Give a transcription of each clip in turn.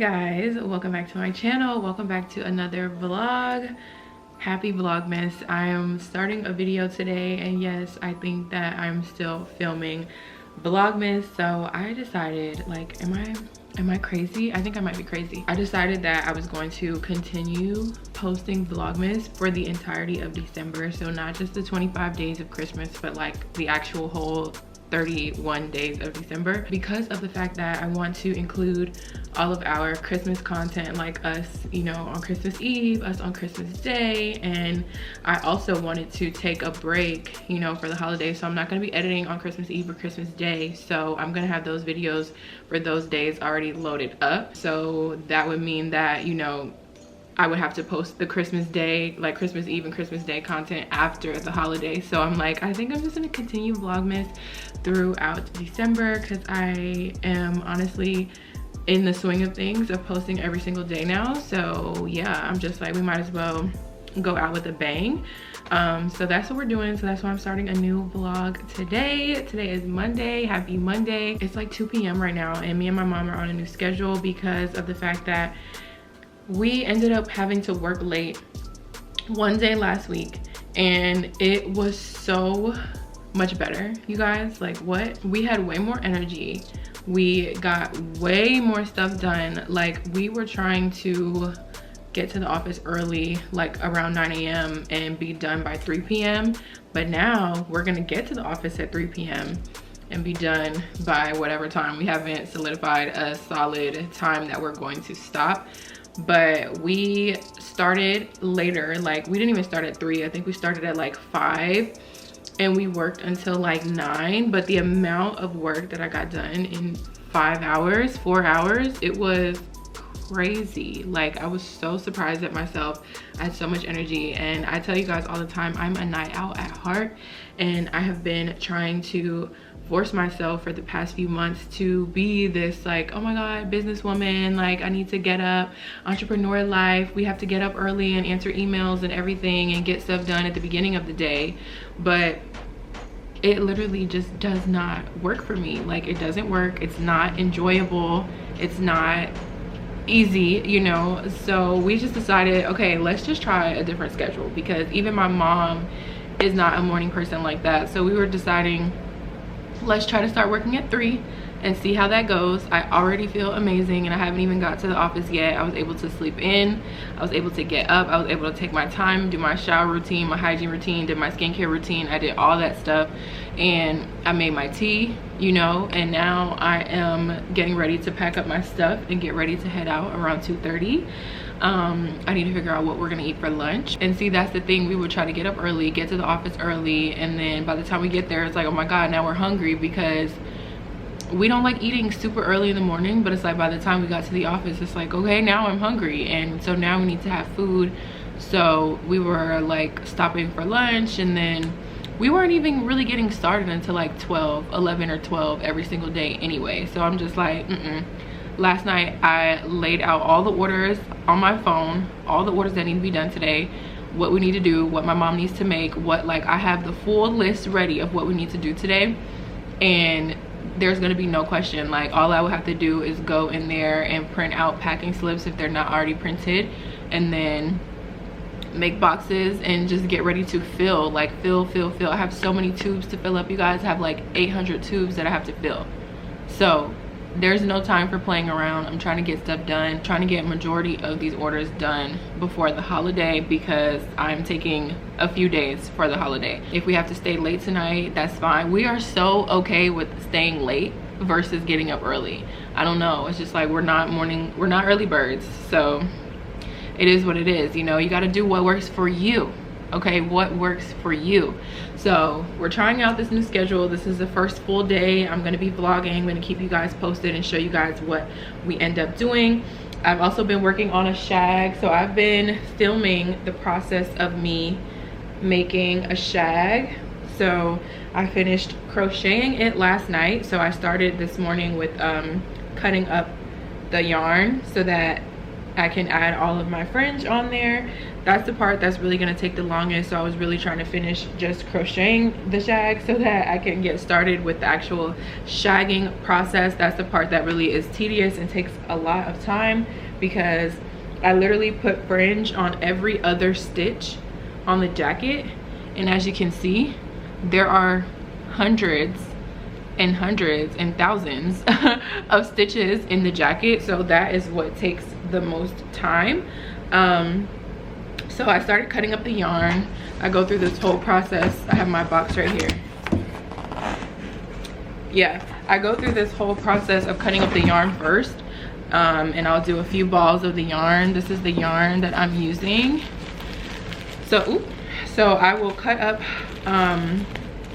guys, welcome back to my channel. Welcome back to another vlog. Happy Vlogmas. I am starting a video today, and yes, I think that I'm still filming Vlogmas. So I decided, like, am I crazy? I think I might be crazy. I decided that I was going to continue posting Vlogmas for the entirety of December. So not just the 25 days of Christmas, but like the actual whole 31 days of December, because of the fact that I want to include all of our Christmas content, like us, you know, on Christmas Eve, us on Christmas Day. And I also wanted to take a break, you know, for the holidays. So I'm not going to be editing on Christmas Eve or Christmas Day. So I'm going to have those videos for those days already loaded up. So that would mean that, you know, I would have to post the Christmas Day, like Christmas Eve and Christmas Day content after the holiday. So I'm like, I think I'm just gonna continue Vlogmas throughout December, because I am honestly in the swing of things of posting every single day now. So yeah, I'm just like, we might as well go out with a bang. So that's what we're doing. So that's why I'm starting a new vlog today. Today is Monday. Happy Monday. It's like 2 p.m. right now, and me and my mom are on a new schedule because of the fact that we ended up having to work late one day last week, and it was so much better, you guys. Like, what? We had way more energy. We got way more stuff done. Like, we were trying to get to the office early, like around 9 a.m. and be done by 3 p.m. But now we're gonna get to the office at 3 p.m. and be done by whatever time. We haven't solidified a solid time that we're going to stop. But we started later. Like, we didn't even start at 3. I think we started at like 5, and we worked until like 9. But the amount of work that I got done in 4 hours, it was crazy. Like, I was so surprised at myself. I had so much energy, and I tell you guys all the time, I'm a night owl at heart, and I have been trying to force myself for the past few months to be this, like, oh my god, businesswoman. Like, I need to get up, entrepreneur life, we have to get up early and answer emails and everything and get stuff done at the beginning of the day. But it literally just does not work for me. Like, it doesn't work. It's not enjoyable. It's not easy, you know. So we just decided, okay, let's just try a different schedule, because even my mom is not a morning person like that. So we were deciding, let's try to start working at 3 and see how that goes. I already feel amazing, and I haven't even got to the office yet. I was able to sleep in, I was able to get up, I was able to take my time, do my shower routine, my hygiene routine, did my skincare routine. I did all that stuff, and I made my tea, you know. And now I am getting ready to pack up my stuff and get ready to head out around 2:30. I need to figure out what we're gonna eat for lunch. And see, that's the thing, we would try to get up early, get to the office early, and then by the time we get there, it's like, oh my god, now we're hungry, because we don't like eating super early in the morning. But it's like, by the time we got to the office, it's like, okay, now I'm hungry, and so now we need to have food. So we were like stopping for lunch, and then we weren't even really getting started until like 11 or 12 every single day anyway. So I'm just like, Last night I laid out all the orders on my phone, all the orders that need to be done today, what we need to do, what my mom needs to make, what, like, I have the full list ready of what we need to do today. And there's gonna be no question. Like, all I would have to do is go in there and print out packing slips if they're not already printed, and then make boxes and just get ready to fill. Like, fill. I have so many tubes to fill up, you guys. I have like 800 tubes that I have to fill. So there's no time for playing around. I'm trying to get stuff done, trying to get majority of these orders done before the holiday, because I'm taking a few days for the holiday. If we have to stay late tonight, that's fine. We are so okay with staying late versus getting up early. I don't know, it's just like, we're not early birds. So it is what it is, you know. You got to do what works for you, okay? What works for you. So we're trying out this new schedule. This is the first full day. I'm going to be vlogging. I'm going to keep you guys posted and show you guys what we end up doing. I've also been working on a shag. So I've been filming the process of me making a shag. So I finished crocheting it last night. So I started this morning with cutting up the yarn so that I can add all of my fringe on there. That's the part that's really going to take the longest. So I was really trying to finish just crocheting the shag so that I can get started with the actual shagging process. That's the part that really is tedious and takes a lot of time, because I literally put fringe on every other stitch on the jacket, and as you can see, there are hundreds and hundreds and thousands of stitches in the jacket, so that is what takes the most time. So I started cutting up the yarn. I go through this whole process. I have my box right here. Yeah, I go through this whole process of cutting up the yarn first, and I'll do a few balls of the yarn. This is the yarn that I'm using. So I will cut up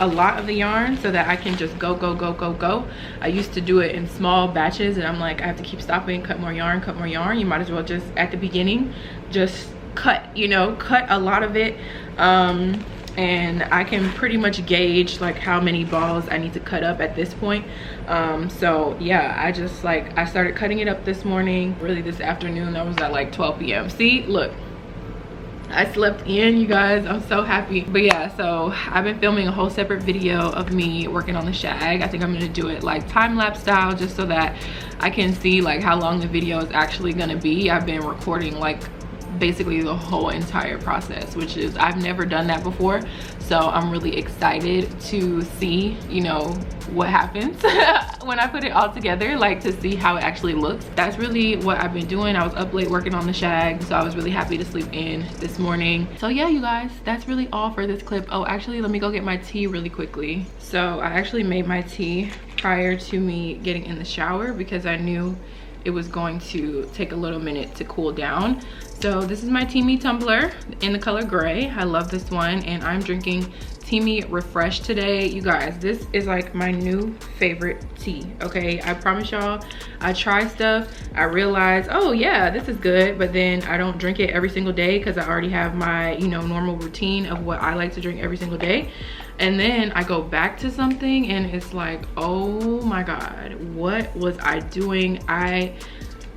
a lot of the yarn so that I can just go. I used to do it in small batches, and I'm like, I have to keep stopping, cut more yarn. You might as well just at the beginning just cut, you know, cut a lot of it. And I can pretty much gauge like how many balls I need to cut up at this point. So yeah, I started cutting it up this morning, really this afternoon. I was at like 12 p.m. See, look, I slept in, you guys. I'm so happy. But yeah, so I've been filming a whole separate video of me working on the shag. I think I'm gonna do it like time-lapse style, just so that I can see like how long the video is actually gonna be. I've been recording like basically the whole entire process, which is, I've never done that before, so I'm really excited to see, you know, what happens when I put it all together, like to see how it actually looks. That's really what I've been doing. I was up late working on the shag, so I was really happy to sleep in this morning. So yeah, you guys, that's really all for this clip. Oh, actually, let me go get my tea really quickly. So I actually made my tea prior to me getting in the shower, because I knew it was going to take a little minute to cool down. So this is my Teami tumbler in the color gray. I love this one, and I'm drinking Teami Refresh today. You guys, this is like my new favorite tea, okay? I promise y'all, I try stuff, I realize, oh yeah, this is good, but then I don't drink it every single day because I already have my, you know, normal routine of what I like to drink every single day. And then I go back to something and it's like, oh my God, what was I doing? I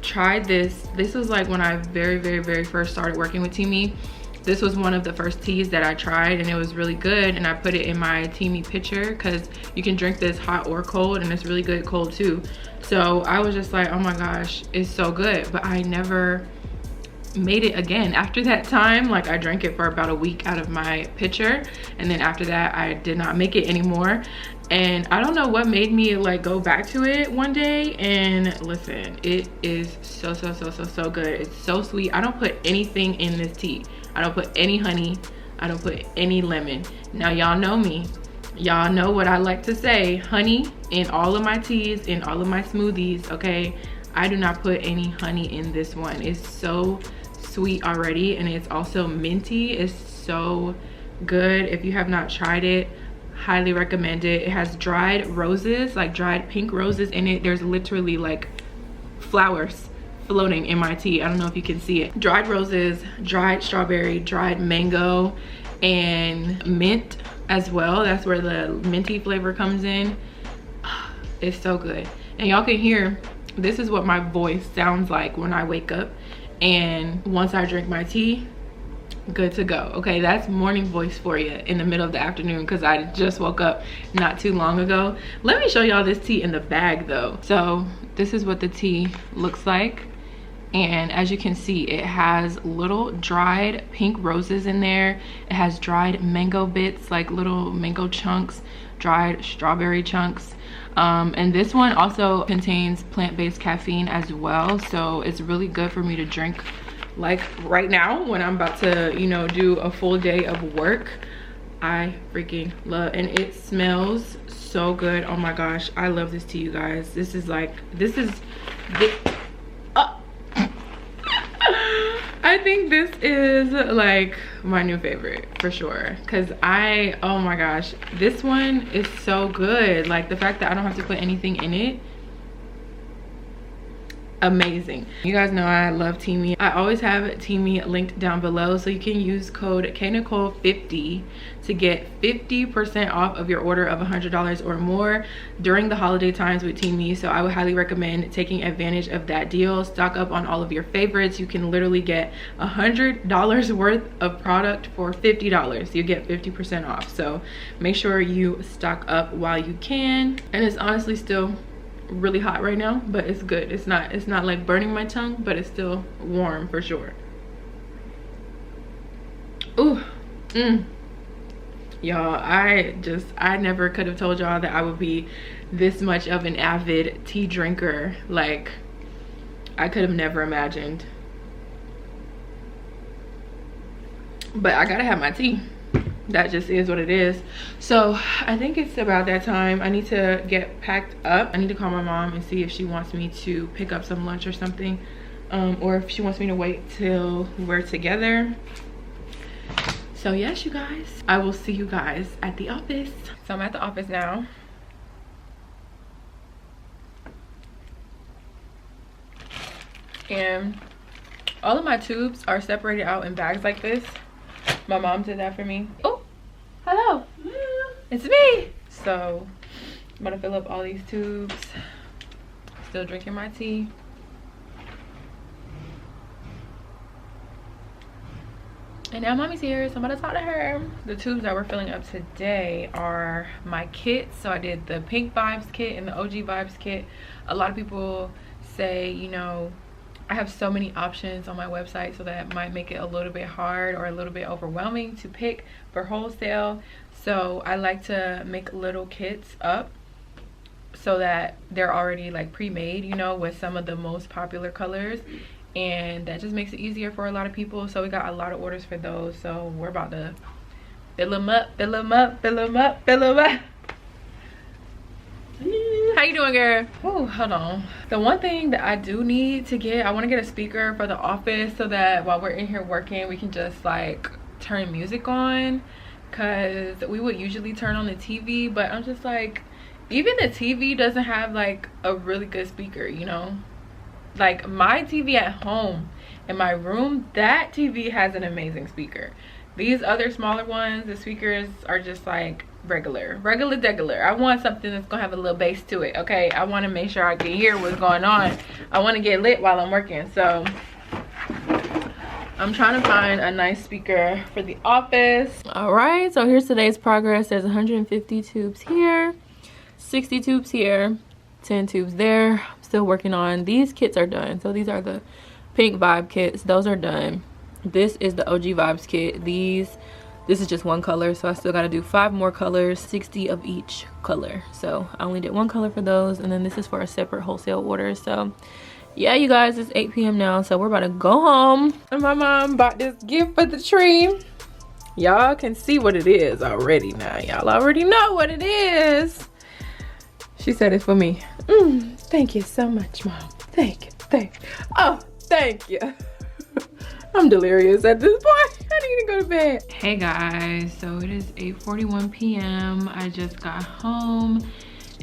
tried this. This was like when I very first started working with Teami. This was one of the first teas that I tried, and it was really good, and I put it in my Teami pitcher because you can drink this hot or cold, and it's really good cold too. So I was just like, oh my gosh, it's so good. But I never made it again after that time. Like, I drank it for about a week out of my pitcher, and then after that I did not make it anymore. And I don't know what made me like go back to it one day, and listen, it is so good. It's so sweet. I don't put anything in this tea. I don't put any honey, I don't put any lemon. Now y'all know me, y'all know what I like to say, honey in all of my teas, in all of my smoothies, okay? I do not put any honey in this one. It's so sweet already, and it's also minty. It's so good. If you have not tried it, highly recommend it. It has dried roses, like dried pink roses in it. There's literally like flowers floating in my tea. I don't know if you can see it. Dried roses, dried strawberry, dried mango, and mint as well. That's where the minty flavor comes in. It's so good. And y'all can hear, this is what my voice sounds like when I wake up, and once I drink my tea, good to go. Okay, that's morning voice for you in the middle of the afternoon, because I just woke up not too long ago. Let me show y'all this tea in the bag though. So this is what the tea looks like, and as you can see, it has little dried pink roses in there. It has dried mango bits, like little mango chunks, dried strawberry chunks, and this one also contains plant-based caffeine as well, so it's really good for me to drink like right now when I'm about to, you know, do a full day of work. I freaking love, and it smells so good. Oh my gosh, I love this tea, you guys. This is like, I think this is like my new favorite for sure, because oh my gosh, this one is so good. Like the fact that I don't have to put anything in it, amazing. You guys know I love Teami. I always have Teami linked down below, so you can use code KNicole50 to get 50% off of your order of $100 or more during the holiday times with Teami. So I would highly recommend taking advantage of that deal. Stock up on all of your favorites. You can literally get $100 worth of product for $50. You get 50% off. So make sure you stock up while you can. And it's honestly still really hot right now, but it's good. It's not like burning my tongue, but it's still warm for sure. Ooh. Y'all, I never could have told y'all that I would be this much of an avid tea drinker. Like, I could have never imagined. But I gotta have my tea. That just is what it is. So I think it's about that time. I need to get packed up. I need to call my mom and see if she wants me to pick up some lunch or something, or if she wants me to wait till we're together. So yes, you guys, I will see you guys at the office. So I'm at the office now. And all of my tubes are separated out in bags like this. My mom did that for me. Oh, hello. It's me. So I'm gonna fill up all these tubes. Still drinking my tea. And now mommy's here, so I'm gonna talk to her. The tubes that we're filling up today are my kits. So I did the Pink Vibes kit and the OG Vibes kit. A lot of people say, you know, I have so many options on my website, so that might make it a little bit hard or a little bit overwhelming to pick for wholesale. So I like to make little kits up so that they're already like pre-made, you know, with some of the most popular colors, and that just makes it easier for a lot of people. So we got a lot of orders for those, so we're about to fill them up, fill them up, fill them up, fill them up. How you doing, girl? Oh, hold on. The one thing that I do need to get, I want to get a speaker for the office so that while we're in here working, we can just like turn music on, because we would usually turn on the TV, but I'm just like, even the TV doesn't have like a really good speaker, you know? Like my TV at home in my room, that TV has an amazing speaker. These other smaller ones, the speakers are just like regular degular. I want something that's gonna have a little bass to it. Okay, I want to make sure I can hear what's going on. I want to get lit while I'm working, so I'm trying to find a nice speaker for the office. All right, so here's today's progress. There's 150 tubes here, 60 tubes here, 10 tubes there. I'm still working on these. Kits are done. So these are the Pink Vibe kits. Those are done. This is the OG Vibes kit. This is just one color, so I still got to do 5 more colors, 60 of each color. So I only did 1 color for those, and then this is for a separate wholesale order. So yeah, you guys, it's 8 p.m. now, so we're about to go home. And my mom bought this gift for the tree. Y'all can see what it is already now. Y'all already know what it is. She said it's for me. Thank you so much, Mom. Thank you. Oh, thank you. I'm delirious at this point. I need to go to bed. Hey guys, so it is 8:41 p.m. I just got home,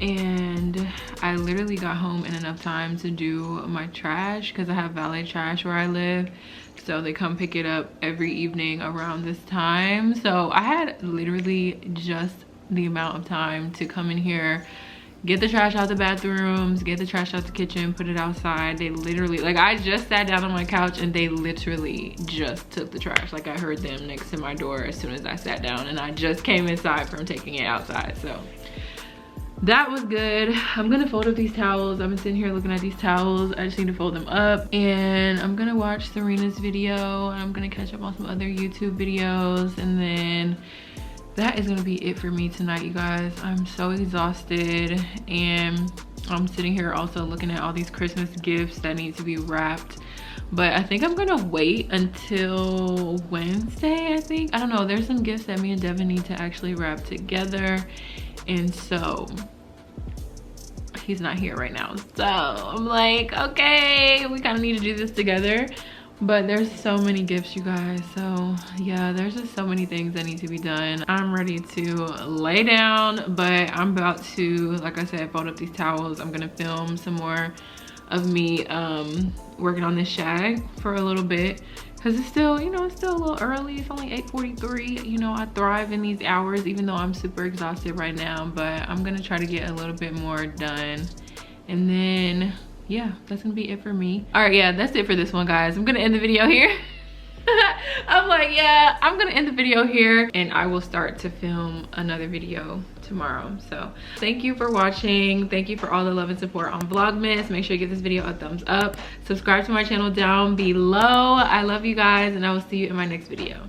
and I literally got home in enough time to do my trash, because I have valet trash where I live. So they come pick it up every evening around this time. So I had literally just the amount of time to come in here, get the trash out the bathrooms, get the trash out the kitchen, put it outside. They literally, like, I just sat down on my couch and they literally just took the trash. Like, I heard them next to my door as soon as I sat down, and I just came inside from taking it outside. So that was good. I'm gonna fold up these towels. I've been sitting here looking at these towels. I just need to fold them up, and I'm gonna watch Serena's video, and I'm gonna catch up on some other YouTube videos, and then that is gonna be it for me tonight, you guys. I'm so exhausted, and I'm sitting here also looking at all these Christmas gifts that need to be wrapped, but I think I'm gonna wait until Wednesday. I don't know, there's some gifts that me and Devin need to actually wrap together, and so he's not here right now, so I'm like, okay, we kind of need to do this together. But there's so many gifts, you guys. So yeah, there's just so many things that need to be done. I'm ready to lay down, but I'm about to, like I said, fold up these towels. I'm gonna film some more of me working on this shag for a little bit, because it's still, you know, it's still a little early. It's only 8:43. You know, I thrive in these hours even though I'm super exhausted right now, but I'm gonna try to get a little bit more done. And then yeah, that's gonna be it for me. All right, yeah, that's it for this one, guys. I'm gonna end the video here. I'm like, yeah, I'm gonna end the video here and I will start to film another video tomorrow. So thank you for watching. Thank you for all the love and support on Vlogmas. Make sure you give this video a thumbs up. Subscribe to my channel down below. I love you guys and I will see you in my next video.